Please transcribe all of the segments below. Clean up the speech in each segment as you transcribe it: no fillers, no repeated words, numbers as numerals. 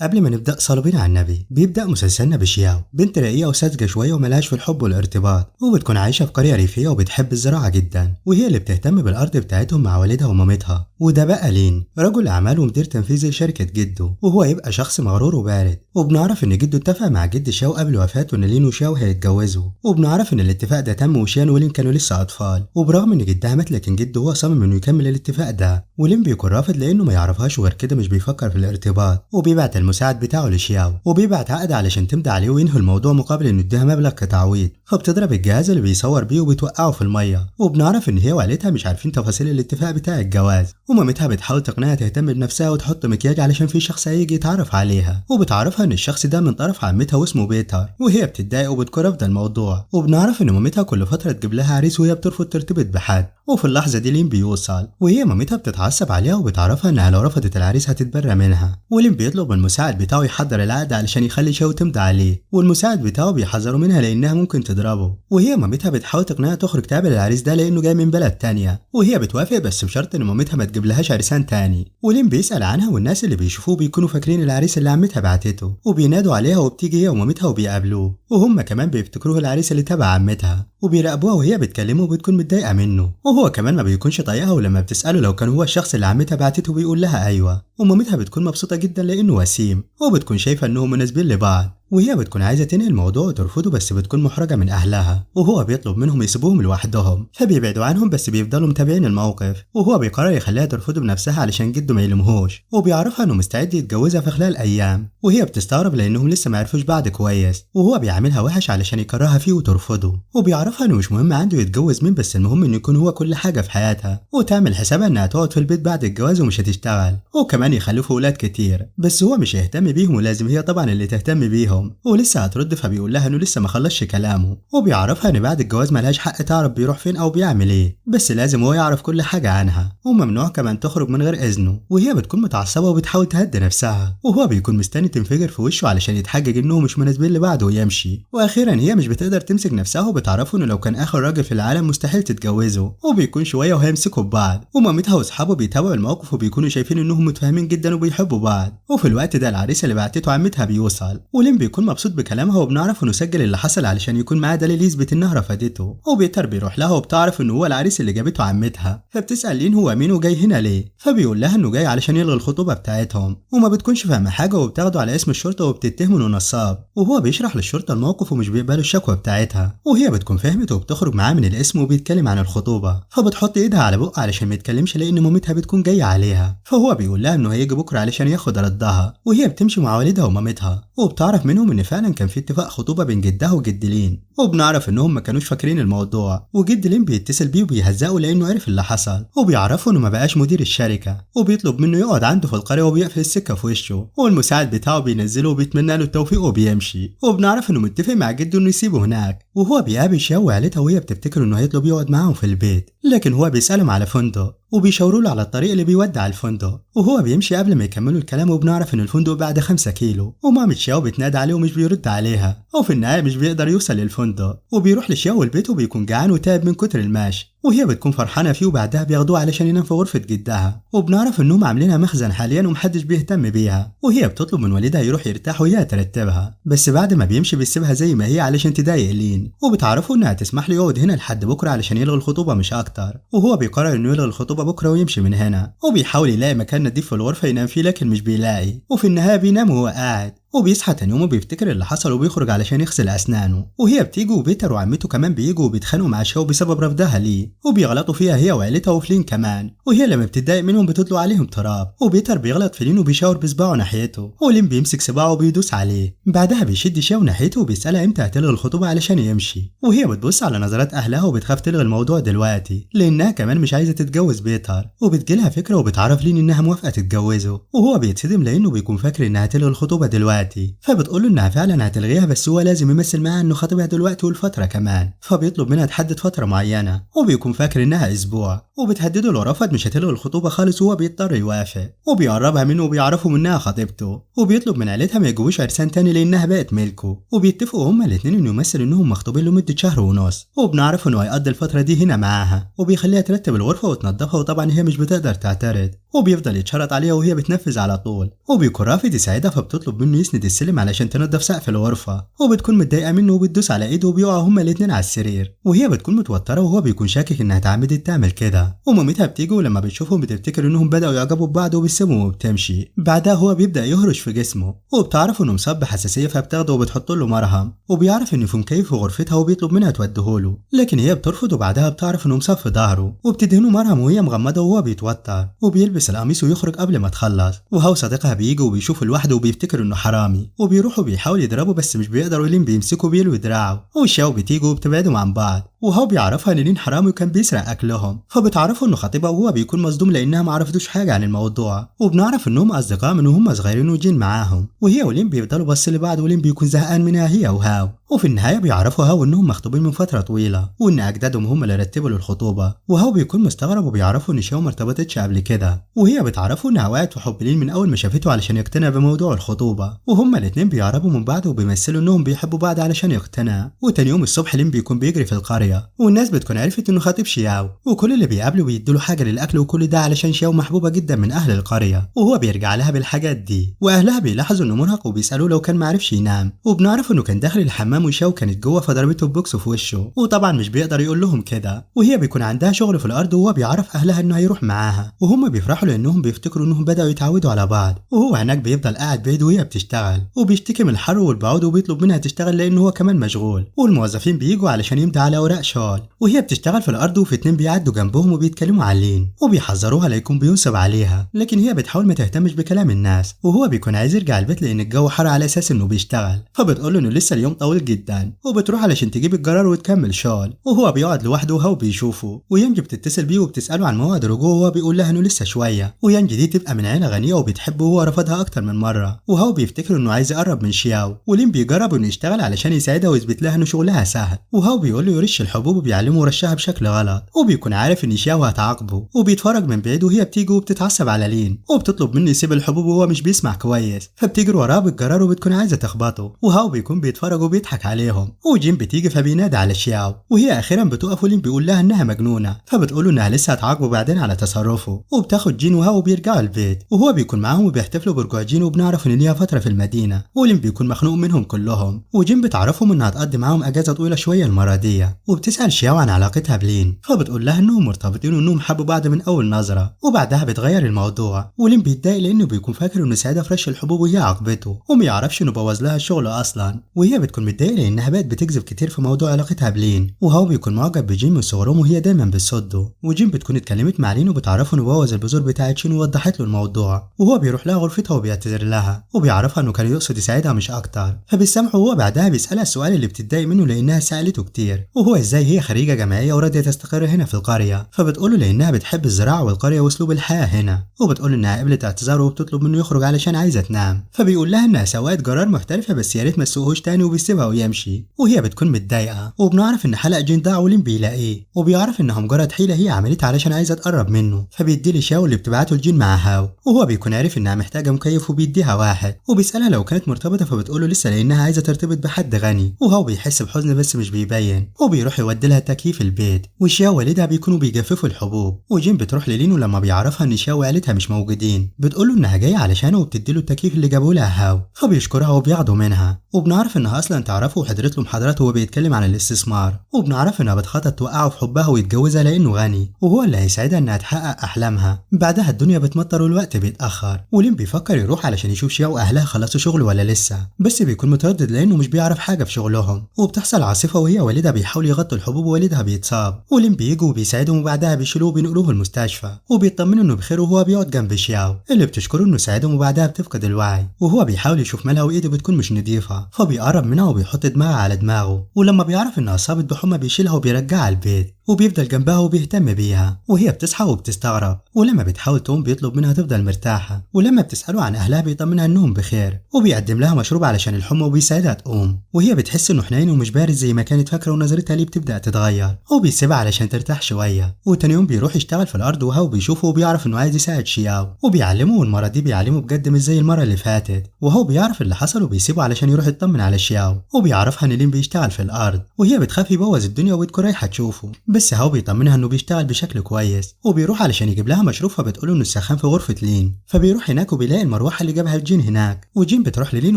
قبل ما نبدأ صلينا على النبي. بيبدأ مسلسلنا بشياو، بنت رقيقة وساذجة شوية وملهاش في الحب والارتباط، وبتكون عايشة في قرية ريفية وبتحب الزراعة جدا، وهي اللي بتهتم بالأرض بتاعتهم مع والدها ومامتها. وده بقى لين، رجل أعمال ومدير تنفيذي لشركة جده، وهو يبقى شخص مغرور وبارد. وبنعرف إن جده اتفق مع جد شاو قبل وفاته إن لين وشاو هيتجوزوا، وبنعرف إن الاتفاق ده تم وشيان ولين كانوا لسه أطفال. وبرغم إن جدها مات لكن جده هو صمم إنه يكمل الاتفاق ده، ولين بيكون رافض لأنه ما يعرفهاش وغير كده مش بيفكر في الارتباط. وبيبعت المساعد بتاعه لشياو، وبيبعت عقد علشان تمضي عليه وينهوا الموضوع مقابل انه يديها مبلغ كتعويض. فبتضرب الجهاز اللي بيصور بيه وبتوقعه في الميه. وبنعرف ان هي وعيلتها مش عارفين تفاصيل الاتفاق بتاع الجواز، ومامتها بتحاول تقنعها تهتم بنفسها وتحط مكياج علشان في شخص هيجي يتعرف عليها، وبتعرفها ان الشخص ده من طرف عمتها واسمه بيتر. وهي بتتضايق وبتكون رافضه الموضوع. وبنعرف ان مامتها كل فتره تجيب لها عريس وهي بترفض ترتبط بحد. وفي اللحظه دي لين بيوصل، وهي مامتها بتتعصب عليها وبتعرفها انها لو رفضت العريس هتتبرى منها. ولين بيطلب من المساعد بتاعه يحضر العقد علشان يخلي شاو تمضي عليه، والمساعد بتاعه بيحذره منها لانها ممكن تضربه. وهي مامتها بتحاول تقنعها تخرج تقابل العريس ده لانه جاي من بلد تانية، وهي بتوافق بس بشرط ان مامتها ما تجيب لهاش عرسان تاني. ولين بيسأل عنها والناس اللي بيشوفوه بيكونوا فاكرين العريس اللي عمتها بعتته، وبينادوا عليها وبتيجي هي ومامتها وبيقابلوه، وهم كمان بيفتكروه العريس اللي تبع عمتها، وبيراقبوها وهي بتكلمه وبتكون متضايقه منه. وهو كمان ما بيكونش طايقها، ولما بتسأله لو كان هو الشخص اللي عمتها بعتته بيقول لها ايوه. ومامتها بتكون مبسوطه جدا لانه وسيم، وبتكون شايفه انهم مناسبين لبعض، وهي بتكون عايزه تنهي الموضوع وترفضه بس بتكون محرجه من اهلها. وهو بيطلب منهم يسيبوهم لوحدهم، فبيبعدوا عنهم بس بيفضلوا متابعين الموقف. وهو بيقرر يخليها ترفضه بنفسها علشان جده ما يلمهوش، وبيعرفها انه مستعد يتجوزها في خلال ايام. وهي بتستغرب لانهم لسه ما عرفوش بعض كويس، وهو بيعاملها وحش علشان يكرهها فيه وترفضه. وبيعرفها انه مش مهم عنده يتجوز مين، بس المهم انه يكون هو كل حاجه في حياتها، وتعمل حسابها انها تقعد في البيت بعد الجواز ومش هتشتغل، وكمان يخلفوا ولاد كتير بس هو مش هيهتم بيهم، ولازم هي طبعا اللي تهتم بيهم. ولسه هترد فبيقول لها انه لسه ما خلصش كلامه، وبيعرفها ان بعد الجواز ملهاش حق تعرف بيروح فين او بيعمل ايه، بس لازم هو يعرف كل حاجه عنها، وممنوع كمان تخرج من غير اذنه. وهي بتكون متعصبه وبتحاول تهدي نفسها، وهو بيكون مستني تنفجر في وشه علشان يتحجج انهم مش مناسبين لبعض ويمشي. واخيرا هي مش بتقدر تمسك نفسها، وبتعرفه انه لو كان اخر راجل في العالم مستحيل تتجوزه. وبيكون شويه وهيمسكوا ببعض، ومامتها واصحابه بيتابعوا الموقف وبيكونوا شايفين انهم متفاهمين جدا وبيحبوا بعض. وفي الوقت ده العريس اللي بعتته عمتها بيوصل، ولين بيكون مبسوط بكلامها، وبنعرف انه سجل اللي حصل علشان يكون معاه دليل يثبت انها رفضته. وبيتر بيروح لها وبتعرف انه هو العريس اللي جابته عمتها، فبتسال لين هو مين وجاي هنا ليه، فبيقول لها انه جاي علشان يلغي الخطوبه بتاعتهم. وما بتكونش فاهمه حاجه وبتاخده على اسم الشرطه وبتتهمه انه نصاب، وهو بيشرح للشرطه الموقف ومش بيقبلوا الشكوى بتاعتها. وهي بتكون فهمت وبتخرج معاه من الاسم وبيتكلم عن الخطوبه، فبتحط ايدها على بقه علشان ما يتكلمش لان مامتها بتكون جايه عليها. فهو بيقول لها انه هيجي بكره علشان ياخد ردها، وهي بتمشي مع والدها ومامتها، وبتعرف منهم ان فعلا كان في اتفاق خطوبه بين جدها وجد لين. وبنعرف انهم ما كانوش فاكرين الموضوع، وجد لين بيتصل بيه وبيهزقه لانه عرف اللي حصل، وبيعرفه انه ما بقاش مدير الشركه، وبيطلب منه يقعد عنده في القريه وبيقفل السكه في وشه. والمساعد بتاعه بينزله وبيتمنى له التوفيق وبيمشي. وبنعرف انه متفق مع جده انه يسيبه هناك، وهو بيقابل شاو وعيلتها وهي بتفتكر انه هيطلب يقعد معاهم في البيت، لكن هو بيسالهم على فندق وبيشاوروا له على الطريق اللي بيودي على الفندق. وهو بيمشي قبل ما يكملوا الكلام، وبنعرف ان الفندق بعد 5 كيلو، ومامة شاو بتنادي عليه ومش بيرد عليها، وفي النهايه مش بيقدر يوصل للفندق. وبيروح لشاو البيت وبيكون جعان وتعب من كتر المشي، وهي بتكون فرحانه فيه، وبعدها بياخدوه علشان ينام في غرفه جدها. وبنعرف انهم عاملينها مخزن حاليا ومحدش بيهتم بيها، وهي بتطلب من والدها يروح يرتاح وهي ترتبها، بس بعد ما بيمشي بيسيبها زي ما هي علشان تضايق لين. وبتعرفوا انها تسمح له يقعد هنا لحد بكره علشان يلغي الخطوبه مش اكتر، وهو بيقرر انه يلغي الخطوبه بكره ويمشي من هنا. وبيحاول يلاقي مكان نضيف في الغرفه ينام فيه لكن مش بيلاقي، وفي النهايه بينام وهو قاعد. وبيصحى تاني يوم وبيفتكر اللي حصل وبيخرج علشان يغسل اسنانه، وهي بتيجي وبيتر وعمته كمان بييجوا وبيتخانقوا مع شاو بسبب رفضها ليه، وبيغلطوا فيها هي وعيلتها وفلين كمان. وهي لما بتتضايق منهم بتطلق عليهم تراب، وبيتر بيغلط في لين وبيشاور بصباعه ناحيته، ولين بيمسك صباعه وبيدوس عليه. بعدها بيشد شاو ناحيته وبيسالها امتى هتلغي الخطوبه علشان يمشي، وهي بتبص على نظرات اهلها وبتخاف تلغي الموضوع دلوقتي لانها كمان مش عايزه تتجوز بيتر. وبتجيلها فكره وبتعرف لين انها موافقه تتجوزه، وهو بيتصدم لانه بيكون فاكر انها تلغي الخطوبه دلوقتي دلوقتي. فبتقوله انها فعلا هتلغيها بس هو لازم يمثل معاها انه خاطبها دلوقتي والفترة كمان. فبيطلب منها تحدد فترة معينة وبيكون فاكر انها اسبوع، وبتهدده لو رفض مش هتلغي الخطوبة خالص وهو بيضطر يوافق. وبيقربها منه وبيعرفوا منها خطيبته، وبيطلب من عيلتها ما يجيبوش عرسان تاني لانها بقت ملكه. وبيتفقوا هما الاتنين انه يمثل انهم مخطوبين لمدة شهر ونص، وبنعرف انه هيقضي الفترة دي هنا معاها، وبيخليها ترتب الغرفة وتنظفها، وطبعا هي مش بتقدر تعترض، وبيفضل يتشرط عليها وهي بتنفذ على طول. وبيكون رافض يساعدها، فبتطلب منه يسند السلم علشان تنظف سقف الغرفة، وبتكون متضايقة منه وبتدوس على ايده وبيقعوا هما الاتنين على السرير، وهي بتكون متوترة وهو بيكون شاكك انها اتعمدت تعمل كده. ومامتها بتيجي ولما بتشوفهم بتفتكر انهم بدأوا يعجبوا ببعض وبتسيبهم وبتمشي. بعدها هو بيبدأ يهرش في جسمه، وبتعرف انه مصاب بحساسية فبتاخده وبتحط له مرهم، وبيعرف انه في مكيف في غرفتها وبيطلب منها توديهوله، لكن هي بترفض. وبعدها بتعرف انه مصاب في ظهره وبتدهنه مرهم وهي مغمضة وهو بيتوتر، وبيلبس القميص ويخرج قبل ما تخلص. وهو صديقها بيجي وبيشوفه لوحده وبيفتكر انه حرامي، وبيروح وبيحاول يضربه بس مش بيقدر، ولين بيمسكه بيلوي دراعه، والشاو بتيجي وبتبعدهم عن بعض. وهو بيعرفها ان لين حرامي وكان بيسرق اكلهم، فبتعرفه انه خطيبها، وهو بيكون مصدوم لانها ما عرفتوش حاجه عن الموضوع. وبنعرف انهم اصدقاء من وهم صغيرين وجين معاهم، وهي ولين بيفضلوا بس لبعض، ولين بيكون زهقان منها هي وهاو. وفي النهايه بيعرفوا هاو انهم مخطوبين من فتره طويله، وان اجدادهم هم اللي رتبوا له الخطوبه. وهاو بيكون مستغرب، وبيعرفوا ان شاو ما ارتبطتش قبل كده، وهي بتعرفه انها وقعت في حب لين من اول ما شافته علشان يقتنع بموضوع الخطوبه. وهما الاتنين بيقربوا من بعض وبيمثلوا انهم بيحبوا بعض علشان يقتنع. وتاني يوم الصبح لين بيكون بيجري في القريه، والناس بتكون عرفت انه خطيب شياو، وكل اللي بيقابله بيديله حاجه للاكل، وكل ده علشان شياو محبوبه جدا من اهل القريه، وهو بيرجع لها بالحاجات دي. واهلها بيلاحظوا انه مرهق وبيسالوه لو كان معرفش ينام، وبنعرف انه كان داخل الحمام وشياو كانت جوه فضربته ببوكس في وشه، وطبعا مش بيقدر يقول لهم كده. وهي بيكون عندها شغل في الارض، وهو بيعرف اهلها انه هيروح معاها، وهم بيفرحوا لانهم بيفتكروا انهم بداوا يتعودوا على بعض. وهو هناك بيفضل قاعد بعيد وهي بتشتغل، وبيشتكي من الحر والبعود، وبيطلب منها تشتغل لانه هو كمان مشغول. والموظفين بييجوا علشان يمضي على اوراق شغل، وهي بتشتغل في الارض، وفي اتنين بيعدوا جنبهم وبيتكلموا علين، وبيحذروها لا يكون بينصب عليها، لكن هي بتحاول ما تهتمش بكلام الناس. وهو بيكون عايز يرجع البيت لان الجو حر على اساس انه بيشتغل، فبتقول له انه لسه اليوم طويل جدا، وبتروح علشان تجيب الجرار وتكمل شغل. وهو بيقعد لوحده وهو بيشوفه، ويانجي بتتصل بيه وبتساله عن موعد رجوعه، وهو بيقول لها انه لسه شويه. ويانجي دي تبقى من عيله غنيه وبتحبه، وهو رفضها اكتر من مره. وهو بيفتكر انه عايز يقرب من شياو، ولين بيجرب انه يشتغل علشان يساعدها ويثبت لها انه شغلها سهل. وهو بيقول له يرش الحبوب وبيعلمه يرشها بشكل غلط، وبيكون عارف ان شياو هتعاقبه، وبيتفرج من بعيد. وهي بتيجي وبتتعصب على لين، وبتطلب منه يسيب الحبوب وهو مش بيسمع كويس، فبتجري وراه بالجرار وبتكون عايزه تخبطه. وهو بيكون بيتفرج وبيضحك عليهم. وجين بتيجي فبينادي على شياو، وهي اخيرا بتقف، ولين بيقول لها انها مجنونه، فبتقوله انها لسه هتعاقبه بعدين على تصرفه. وبتاخد جين وهو بيرجعوا البيت، وهو بيكون معاهم وبيحتفلوا برجوع جين. وبنعرف ان ليها فتره في المدينه، ولين بيكون مخنوق منهم كلهم. وجين بتعرفهم انها هتقضي معاهم اجازه طويله شويه المره دي، وبتسال شياو عن علاقتها بلين، فبتقول لها انهم مرتبطين وانهم حبوا بعض من اول نظره. وبعدها بتغير الموضوع، ولين بيتضايق لانه بيكون فاكر انه ساعدها في رش الحبوب وهي عاقبته، وما يعرفش انه بوظ لها الشغل اصلا. وهي بتكون متضايقه لانها بقت بتكذب كتير في موضوع علاقتها بلين. وهو بيكون معجب بجين من صغرهم، وهي دايما بتصده. وجين بتكون اتكلمت مع لين وبتعرفه انه بوظ البذور بتاعت شين، ووضحت له الموضوع. وهو بيروح لها غرفتها وبيعتذر لها، وبيعرفها انه كان يقصد يساعدها مش اكتر، فبيسامحه. وهو بعدها بيسالها السؤال اللي بتتضايق منه لانها سالته كتير، وهو ازاي هي خريجه جامعيه وراضيه تستقر هنا في القريه. فبتقوله لانها بتحب الزراعه والقريه واسلوب الحياه هنا، وبتقول انها قبلت اعتذاره وبتطلب منه يخرج علشان عايزه تنام. فبيقول لها انها سواقه جرار محترفه بس يا ريت ما تسوقهوش تاني، وبيسيبها ويمشي. وهي بتكون متضايقه. وبنعرف ان حلق جين ضاع، ولين بيلاقيه، وبيعرف انها مجرد حيله هي عملتها علشان عايزه تقرب منه. فبيدي لي شاو اللي بتبعته لجين مع هاو، وهو بيكون عارف انها محتاجه مكيف وبيديها واحد. وبيسالها لو كانت مرتبطه، فبتقوله لسه لانها عايزه ترتبط بحد غني. وهو بيحس بحزن بس مش بيبين، وبيروح يودي لها تكييف البيت. وشاو والدها بيكونوا بيجففوا الحبوب. وجين بتروح للين، ولما بيعرفها ان شاو وعيلتها مش موجودين، بتقوله انها جايه علشانه وبتديله التكييف اللي جابوه لها هاو، فبيشكرها وبياخده منها. وبنعرف انها اصلا تعرفه وحضرت له محاضرات وهو بيتكلم عن الاستثمار. وبنعرف انها بتخطط توقعه في حبها ويتجوزها لانه غني، وهو اللي هيساعدها انها تحقق احلامها. بعدها الدنيا بتمطر والوقت بيتاخر، ولين بيفكر يروح علشان يشوف شياو واهلها خلصوا شغل ولا لسه، بس بيكون متردد لانه مش بيعرف حاجه في شغلهم. وبتحصل عاصفه وهي والدها بيحاولوا يغطوا الحبوب ووالدها بيتصاب، ولين بيجوا وبيساعدهم، وبعدها بيشيلوه وبينقلوه المستشفى، وبيطمنوا انه بخير. وهو بيقعد جنب شياو اللي بتشكره انه ساعدهم، وبعدها بتفقد الوعي. وهو بيحاول يشوف مالها وايده بتكون مش نظيفه، فبيقرب منها وبيحط دماغها على دماغه. ولما بيعرف انها اصابت بحمى بيشيلها وبيرجعها البيت. وبيفضل جنبها وبيهتم بيها، وهي بتصحى وبتستغرب، ولما بتحاول تقوم بيطلب منها تفضل مرتاحة، ولما بتسأله عن أهلها بيطمنها إنهم بخير، وبيقدم لها مشروب علشان الحمى وبيساعدها تقوم، وهي بتحس إنه حنين ومش بارد زي ما كانت فاكرة، ونظرتها ليه بتبدأ تتغير، وبيسيبها علشان ترتاح شوية. وتاني يوم بيروح يشتغل في الأرض، وهو بيشوفه وبيعرف إنه عايز يساعد شياو وبيعلمه، والمرة دي بيعلمه بجد مش زي المرة اللي فاتت، وهو بيعرف اللي حصل وبيسيبه علشان يروح يطمن على شياو، وبيعرفها إن لين بيشتغل في الأرض، وهي بتخاف يبوظ الدنيا وبتكون رايحة تشوفه، بس هو بيطمنها إنه بيشتغل بشكل كويس، وبيروح علشان يجيب لها مشروب، فبتقوله إنه السخان في غرفة لين، فبيروح هناك وبيلاقي المروحة اللي جابها الجين هناك، وجين بتروح للين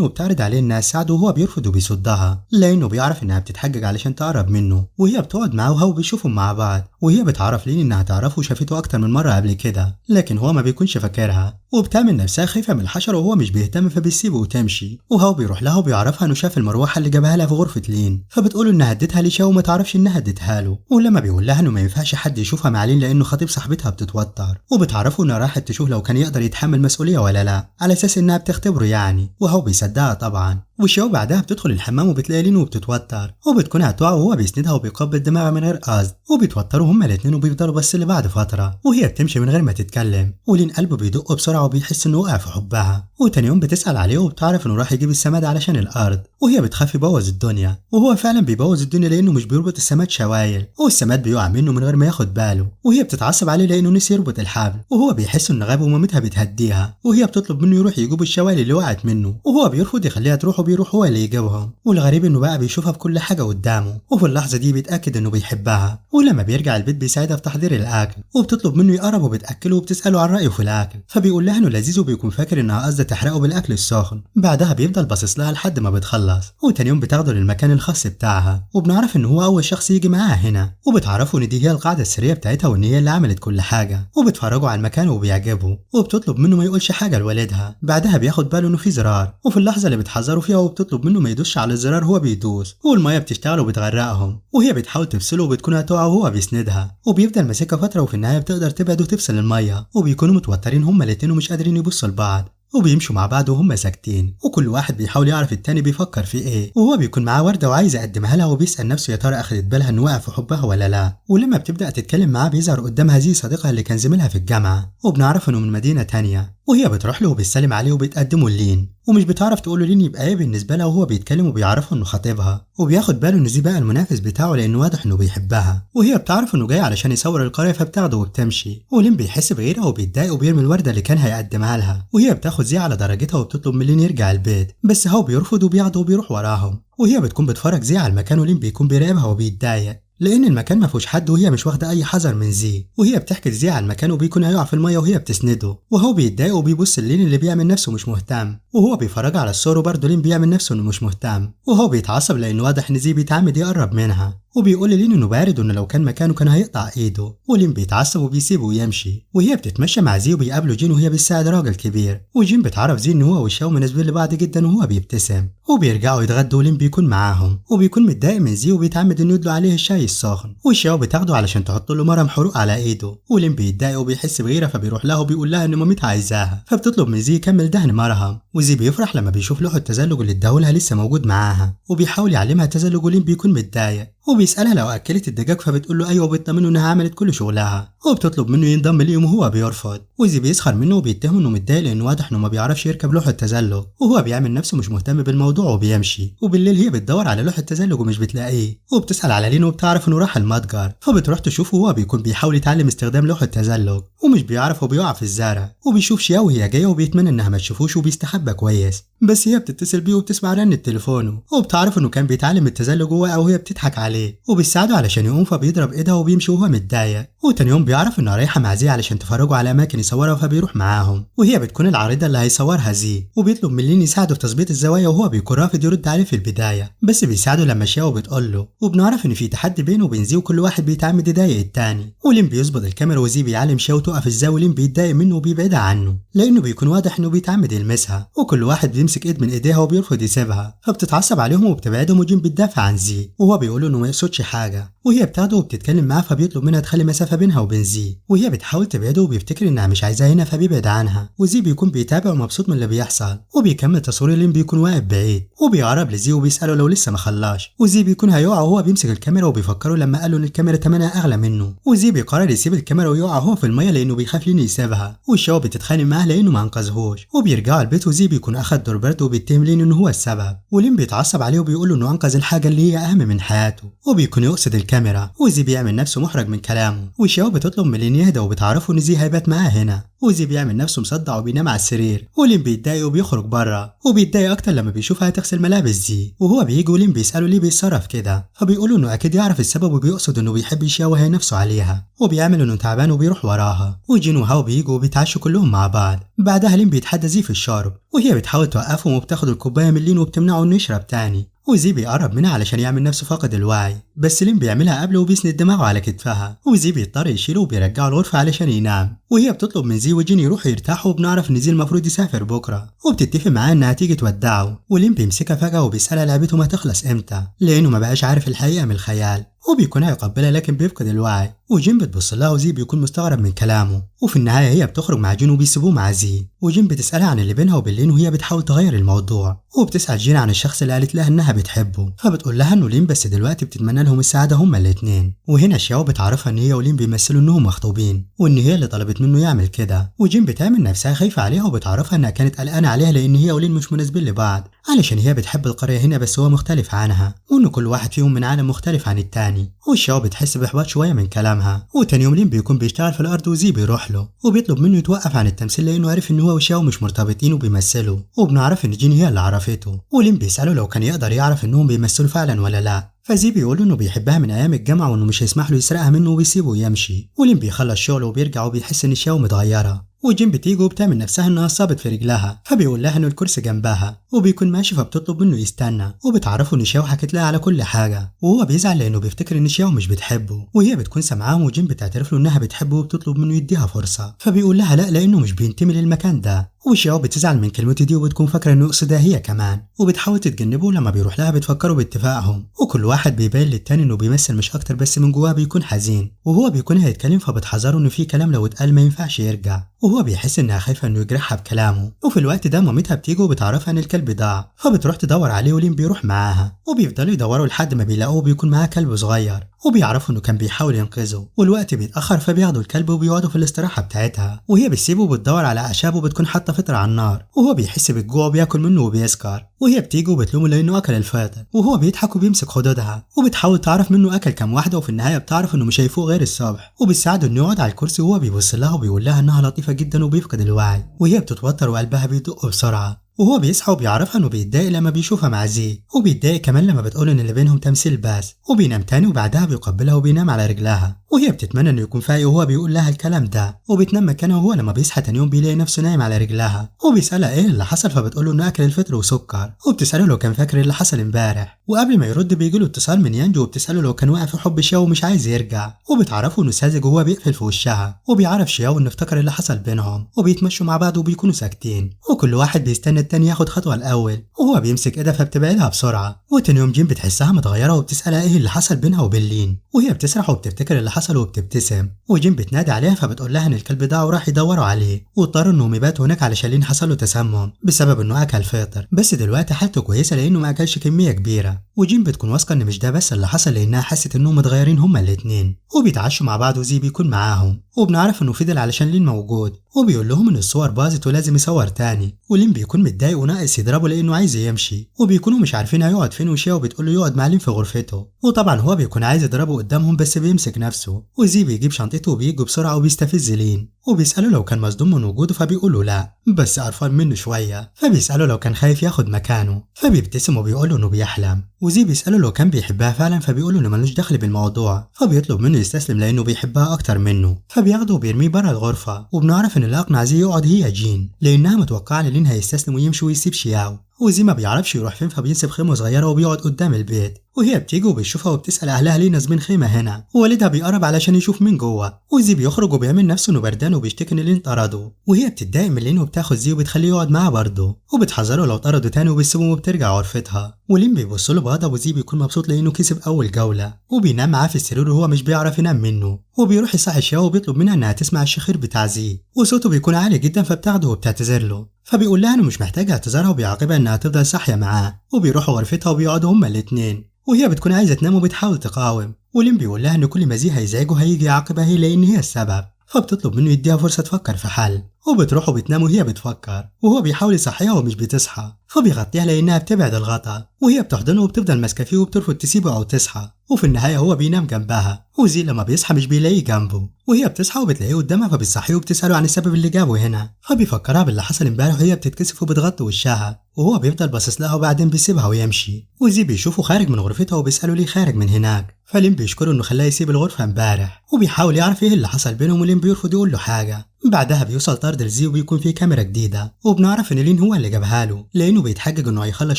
وبتعرض عليه إنها تساعده، وهو بيرفض وبيصدها لأنه بيعرف إنها بتتحجج علشان تقرب منه، وهي بتقعد معاه وهو بيشوفهم مع بعض، وهي بتعرف لين إنها تعرفه وشافته أكتر من مرة قبل كده، لكن هو ما بيكونش فاكرها، وبتعمل نفسها خايفة من الحشرة وهو مش بيهتم، فبيسيبه وتمشي، وهو بيروح لها وبيعرفها إنه شاف المروحة اللي جابها لها في غرفة لين، فبتقوله إنها ادتها لشاو وما تعرفش إنها ادتها له، ولما بيقول لها إنه ما ينفعش حد يشوفها مع لين لأنه خطيب صاحبتها بتتوتر، وبتعرفه إنها راحت تشوف لو كان يقدر يتحمل مسؤولية ولا لا، على أساس إنها بتختبره يعني، وهو بيصدقها طبعا. وشاو بعدها بتدخل الحمام وبتلاقي لين وبتتوتر، وبتكون هتقع وهو بيسندها وبيقبل دماغها من غير قصد، وبيتوتروا هما الاتنين وبيفضلوا بس لبعض فترة، وهي بتمشي من غير ما تتكلم، ولين قلبه بيدق بسرعة وبيحس إنه وقع في حبها، وتاني يوم بتسأل عليه وبتعرف إنه راح يجيب السماد علشان الأرض، وهي بتخاف يبوظ الدنيا، وهو فعلا بيبوظ الدنيا لأنه مش بيربط السماد شوايل، والسماد بيقع منه من غير ما ياخد باله، وهي بتتعصب عليه لأنه نسي يربط الحبل، وهو بيحس إنه غاب ومامتها بتهديها، وهي بتطلب منه يروح يجيب الشوايل اللي وقعت منه، وهو بيرفض يخليها تروح، وبيروح هو اللي يجيبهم، والغريب إنه بقى بيشوفها في كل حاجة قدامه، وفي اللحظة دي بيتأكد إنه بيحبها، ولما بيرجع البيت بيساعدها في تحضير الأكل، وبتطلب منه يقرب وبتأكله وبتسأله عن رأيه في الأكل، فبيقول لها إنه لذيذ وبيكون فاكر إنها قصده تحرقه بالأكل الساخن. بعدها بيفضل باصص لها لحد ما بتخلص، وتاني يوم بتاخده للمكان الخاص بتاعها، وبنعرف إن هو أول شخص يجي معاها هنا، وبتعرفه إن دي هي القاعدة السرية بتاعتها وإن هي اللي عملت كل حاجة، وبتفرجوا على المكان وبيعجبه، وبتطلب منه ما يقولش حاجة لوالدها. بعدها بياخد باله إنه في زرار، وفي اللحظة اللي بتحذره فيها وبتطلب منه ما يدوسش على الزرار هو بيدوس، والمية بتشتغل وبتغرقهم، وهي بتحاول تفصله وبتكون هتقع وهو بيسندها، وبيفضل ماسكها فترة، وفي النهاية بتقدر تبعد وتفصل المية، وبيكونوا متوترين هما الاتنين ومش قادرين يبصوا لبعض، وبيمشوا مع بعض وهم ساكتين، وكل واحد بيحاول يعرف التاني بيفكر في ايه، وهو بيكون معاه وردة وعايز يقدمها لها، وبيسأل نفسه يا ترى اخدت بالها انه وقع في حبها ولا لا، ولما بتبدأ تتكلم معاه بيظهر قدامها زي صديقها اللي كان زميلها في الجامعة، وبنعرف انه من مدينة تانية، وهي بتروح له وبتسلم عليه وبتقدمه لين، ومش بتعرف تقول له لين يبقى ايه بالنسبة لها، وهو بيتكلم وبيعرفه انه خطيبها، وبياخد باله انه زي بقى المنافس بتاعه لانه واضح انه بيحبها، وهي بتعرف انه جاي علشان يصور القرية، فبتاخده وبتمشي، ولين بيحس بغيرها وبيتضايق وبيرمي الوردة اللي كان هيقدمها لها، وهي بتاخد زي على درجتها وبتطلب من لين يرجع البيت، بس هو بيرفض وبياخده وبيروح وراهم، وهي بتكون بتفرج زي على المكان، ولين بيكون بيراقبها وبيتضايق لان المكان ما فيهوش حد، وهي مش واخده اي حذر من زي، وهي بتحكي زي على المكان وبيكون هيقع في الميه وهي بتسنده، وهو بيتضايق وبيبص لين اللي بيعمل نفسه مش مهتم، وهو بيفرج على الصور، وبرضه لين بيعمل نفسه انه مش مهتم، وهو بيتعصب لانه واضح ان زي بيتعمد يقرب منها، وبيقول لين انه بارد وانه لو كان مكانه كان هيقطع ايده، ولين بيتعصب وبيسيبه ويمشي، وهي بتتمشى مع زي وبيقابلوا جين وهي بتساعد راجل كبير، وجين بتعرف زي ان هو وشاو مناسبين لبعض جدا، وهو بيبتسم، وبيرجعوا يتغدوا، ولين بيكون معاهم، وبيكون متضايق من زي وبيتعمد انه يدلو عليه الشاي الساخن، وشاو بتاخده علشان تحط له مرهم حروق على ايده، ولين بيتضايق وبيحس بغيره، فبيروح لها وبيقول لها ان مامتها عايزاها، فبتطلب من زي يكمل دهن مرهم، وزي بيفرح لما بيشوف لوح التزلج اللي اداهولها لسه موجود معاها، وبيحاول يعلمها التزلج، ولين بيكون متضايق، وبيسألها لو أكلت الدجاج، فبتقول له أيوة، وبتطمنه إنها عملت كل شغلها، وبتطلب منه ينضم ليهم وهو بيرفض، وزي بيسخر منه وبيتهمه إنه متضايق لأنه واضح إنه ما بيعرفش يركب لوح التزلج، وهو بيعمل نفسه مش مهتم بالموضوع وبيمشي، وبالليل هي بتدور على لوح التزلج ومش بتلاقيه، وبتسأل على لين وبتعرف إنه راح المتجر، فبتروح تشوفه وهو بيكون بيحاول يتعلم استخدام لوح التزلج، ومش بيعرف وبيقع في الزرع، وبيشوف شياو وهي جاية وبيتمنى إنها ما تشوفوش وبيستخبى كويس، بس هي بتتصل بيه وبتسمع رنة تليفونه، وبتعرف إنه كان بيتعلم التزلج وهي بتضحك عليه، وبيساعده علشان يقوم، فبيضرب ايدها وبيمشي وهو متضايق، وتاني يوم بيعرف انها رايحه مع زي علشان تفرجوا على اماكن يصورها، فبيروح معاهم، وهي بتكون العارضه اللي هيصورها زي، وبيطلب من لين يساعده في تظبيط الزوايا، وهو بيكون رافض يرد عليه في البدايه، بس بيساعده لما شاو بتقول له، وبنعرف ان في تحدي بينه وبين زي، وكل واحد بيتعمد يضايق التاني، ولين بيظبط الكاميرا، وزي بيعلم شاو تقف ازاي، ولين بيتضايق منه وبيبعدها عنه لانه بيكون واضح انه بيتعمد يلمسها، وكل واحد بيمسك ايد من ايديها وبيرفض يسيبها، فبتتعصب عليهم وبتبعدهم، وجين بتدافع عن زي، وهو بيقول له انه ما يقصدش حاجه، وهي بتاخده وبتتكلم معاه، فبيطلب منها تخلي مسافه بينها وبين من زي، وهي بتحاول تبعده وبيفتكر انها مش عايزاه هنا فبيبعد عنها، وزي بيكون بيتابع ومبسوط من اللي بيحصل، وبيكمل تصوير لين بيكون واقف بعيد وبيقرب لزي وبيسأله لو لسه ما خلاش، وزي بيكون هيقع وهو بيمسك الكاميرا وبيفكره لما قال له ان الكاميرا تمنها اغلى منه، وزي بيقرر يسيب الكاميرا ويقع هو في الميه لانه بيخاف لين يسيبها، والشوا بتتخانق معاه لانه ما انقذهوش، وبيرجعوا البيت وزي بيكون اخد دور برد وبيتهم لين انه هو السبب، ولين بيتعصب عليه وبيقول له انه انقذ الحاجه اللي هي اهم من حياته، وبيكون يقصد الكاميرا، وزي بيعمل نفسه محرج من كلامه، والشوا بتطلب من لين يهدى وبتعرفه ان زي هيبات معاه هنا، وزي بيعمل نفسه مصدع وبينام على السرير، ولين بيتضايق وبيخرج بره، وبيتضايق اكتر لما بيشوفها تغسل ملابس زي، وهو بيجي ولين بيساله ليه بيتصرف كده، فبيقولوا انه اكيد يعرف السبب وبيقصد انه بيحب يشوه نفسه عليها، وبيعمل انه تعبان وبيروح وراها، وجين وهاو بيجوا وبيتعشوا كلهم مع بعض، بعدها لين بيتحدى زي في الشرب، وهي بتحاول توقفهم وبتاخد الكوبايه من لين وبتمنعه انه يشرب تاني، وزي بيقرب منها علشان يعمل نفسه فاقد الوعي، بس لين بيعملها قبله وبيسند دماغه على كتفها، وزي بيضطر يشيله وبيرجعه الغرفة علشان ينام، وهي بتطلب من زي وجين يروحوا يرتاحوا، وبنعرف ان زي المفروض يسافر بكره، وبتتفق معاه انها تيجي تودعه، ولين بيمسكها فجأة وبيسألها لعبتهم هتخلص امتى، لانه ما بقاش عارف الحقيقة من الخيال، وبيكون هيقبلها لكن بيفقد الوعي، وجين بتبص لها وزي بيكون مستغرب من كلامه، وفي النهاية هي بتخرج مع جين وبيسيبوه مع زي، وجين بتسألها عن اللي بينها وبين لين وهي بتحاول تغير الموضوع، وبتسأل جين عن الشخص اللي قالت لها انها بتحبه، فبتقول لها انه لين بس دلوقتي بتتمنى لهم السعادة هما الاتنين، وهنا شياو بتعرفها ان هي ولين بيمثلوا انهم مخطوبين، وان هي اللي طلبت منه يعمل كده، وجين بتعمل نفسها خايفة عليها وبتعرفها انها كانت قلقانة عليها لان هي ولين مش مناسبين لبعض، علشان هي بتحب القرية هنا بس هو مختلف عنها، وان كل واحد فيهم من عالم مختلف عن التاني، والشياو بتحس باحباط شوية من كلامها، وتاني يوم لين بيكون بيشتغل في الارض وزي بيروح له وبيطلب منه يتوقف عن التمثيل لانه عارف ان هو وشياو مش مرتبطين وبيمثلوا، وبنعرف ان جين هي اللي عرفته، ولين بيسأله لو كان يقدر يعرف انهم بيمثلوا فعلا ولا لا، فزي بيقول له انه بيحبها من ايام الجامعة وانه مش هيسمح له يسرقها منه ويسيبه يمشي، ولين بيخلص شغله وبيرجع وبيحس ان شياو متغيرة، وجين بتيجي وبتعمل نفسها انها صابت في رجلها، فبيقول لها انه الكرسي جنبها، وبيكون ماشي فبتطلب منه يستنى، وبتعرفه ان شياو حكت لها على كل حاجه، وهو بيزعل لانه بيفتكر ان شياو مش بتحبه، وهي بتكون سامعاهم، وجين بتعترف له انها بتحبه وبتطلب منه يديها فرصه، فبيقول لها لا لانه مش بينتمي للمكان ده، وشياو بتزعل من كلمته دي وبتكون فاكره انه يقصدها هي كمان، وبتحاول تتجنبه، لما بيروح لها بتفكروا باتفاقهم، وكل واحد بيبين للتاني انه بيمثل مش اكتر، بس من جواه بيكون حزين، وهو بيكون هيتكلم فبتحذره انه في كلام لو اتقال ما ينفعش يرجع، وهو بيحس انها خايفه انه يجرحها بكلامه، وفي الوقت ده مامتها بتيجي وبتعرفها ان الكلب ضاع، فبتروح تدور عليه ولين بيروح معاها، وبيفضلوا يدوروا لحد ما بيلاقوه بيكون معاه كلب صغير، وبيعرفوا انه كان بيحاول ينقذه، والوقت بيتاخر فبياخدوا الكلب وبيقعدوا في الاستراحه بتاعتها، وهي بتسيبه وبتدور على اعشاب وبتكون حاطه فطر على النار، وهو بيحس بالجوع وبياكل منه وبيسكر، وهي بتيجي وبتلومه لانه اكل الفطر، وهو بيضحك وبيمسك خدودها، وبتحاول تعرف منه اكل كام واحده، وفي النهايه بتعرف انه مش هيفوق غير الصبح، وبتساعده انه يقعد على الكرسي، وهو بيبص لها وبيقول لها انها لطيفه جدا وبيفقد الوعي، وهي بتتوتر وقلبها بيدق بسرعه، وهو بيصحى وبيعرفها انه بيتضايق لما بيشوفها مع زي، وبيتضايق كمان لما بتقول ان اللي بينهم تمثيل بس، وبينام تاني وبعدها بيقبلها وبينام على رجلها، وهي بتتمنى انه يكون فايق وهو بيقول لها الكلام ده، وبتنام مكانها، وهو لما بيصحى تاني يوم بيلاقي نفسه نايم على رجلها، وبيسألها ايه اللي حصل، فبتقول له انه اكل الفطر وسكر، وبتسأله لو كان فاكر اللي حصل امبارح، وقبل ما يرد بيجيله اتصال من يانجو وبتسأله لو كان واقع في حب شياو ومش عايز يرجع، وبتعرفه انه ساذج وهو بيقفل في وشها، وبيعرف شياو انه افتكر اللي حصل بينهم، وبيتمشوا مع بعض وبيكونوا ساكتين، وكل واحد بيستنى التاني ياخد خطوه الاول، وهو بيمسك ايدها فبتبعدها بسرعه، وتاني يوم جين بتحسها متغيره وبتسالها ايه اللي حصل بينها وبين لين، وهي بتسرح وبتفتكر اللي حصل وبتبتسم، وجين بتنادي عليها فبتقول لها ان الكلب ضاع وراح يدوروا عليه، واضطروا انهم يباتوا هناك علشان لين حصل له تسمم بسبب انه اكل فطر، بس دلوقتي حالته كويسه لانه ما اكلش كميه كبيره، وجين بتكون واثقه ان مش ده بس اللي حصل لانها حست انهم متغيرين هما الاتنين، وبيتعشوا مع بعض وزي بيكون معاهم، وبنعرف انه فضل علشان لين موجود، وبيقول لهم ان الصور باظت ولازم يصور تاني، ولين بيكون متضايق وناقص يضربه لانه عايز يمشي، وبيكونوا مش عارفين هيقعد فين، وشياو بتقول له يقعد مع لين في غرفته، وطبعا هو بيكون عايز يضربه قدامهم بس بيمسك نفسه، وزي بيجيب شنطته وبيجي بسرعه وبيستفز لين، وبيساله لو كان مصدوم من وجوده فبيقول له لا بس قرفان منه شويه، فبيساله لو كان خايف ياخد مكانه، فبيبتسم وبيقول له انه بيحلم، وزي بيساله لو كان بيحبها فعلا فبيقول له انه ملوش دخل بالموضوع، فبيطلب منه يستسلم لانه بيحبها اكتر منه، فبياخده وبيرميه بره الغرفه، وبنعرف ان اللي اقنع زي يقعد هي جين لانها متوقعه ان لين هيستسلم ويمشي ويسيب شياو، وزي ما بيعرفش يروح فين فبينسب خيمه صغيره وبيقعد قدام البيت، وهي بتيجي وبتشوفها وبتسأل أهلها ليه نازلين خيمة هنا، ووالدها بيقرب علشان يشوف مين جوه، وزي بيخرج وبيعمل نفسه إنه بردان وبيشتكي إن لين طرده، وهي بتتضايق من لين وبتاخد زي وبتخليه يقعد معاها برضه، وبتحذره لو طرده تاني وبتسيبه وبترجع غرفتها، ولين بيبص له بغضب وزي بيكون مبسوط لأنه كسب أول جولة، وبينام معاه في السرير وهو مش بيعرف ينام منه، وبيروح يصحي شياو وبيطلب منها إنها تسمع الشخير بتاع زي، وصوته بيكون عالي جدا فبتاخده وبتعتذر له، فبيقول لها إنه مش محتاج اعتذارها وبيعاقبها إنها تفضل صاحية معاه، وبيروحوا غرفتها وبيقعدوا هما الاتنين، وهي بتكون عايزة تنام وبتحاول تقاوم، ولين بيقول لها إن كل ما زي هيزعجه هيجي يعاقبها هي لأن هي السبب، فبتطلب منه يديها فرصة تفكر في حل، وبتروح وبتنام وهي بتفكر، وهو بيحاول يصحيها ومش بتصحى، فبيغطيها لأنها بتبعد الغطا، وهي بتحضنه وبتفضل ماسكة فيه وبترفض تسيبه أو تصحى، وفي النهاية هو بينام جنبها، وزي لما بيصحى مش بيلاقيه جنبه، وهي بتصحى وبتلاقيه قدامها فبتصحيه وبتسأله عن السبب اللي جابه هنا، فبيفكرها باللي حصل امبارح وهي بتتكسف وبتغطي وشها، وهو بيفضل باصص لها وبعدين بيسيبها ويمشي، وزي بيشوفه خارج من غرفتها وبيسأله ليه خارج من هناك، فلين بيشكره إنه خلاه يسيب الغرفة امبارح، وبيحاول يعرف إيه اللي حصل بينهم، ولين بيرفض يقول له حاجة. بعدها بيوصل طرد لزي وبيكون فيه كاميرا جديدة، وبنعرف إن لين هو اللي جابها له لأنه بيتحجج إنه هيخلص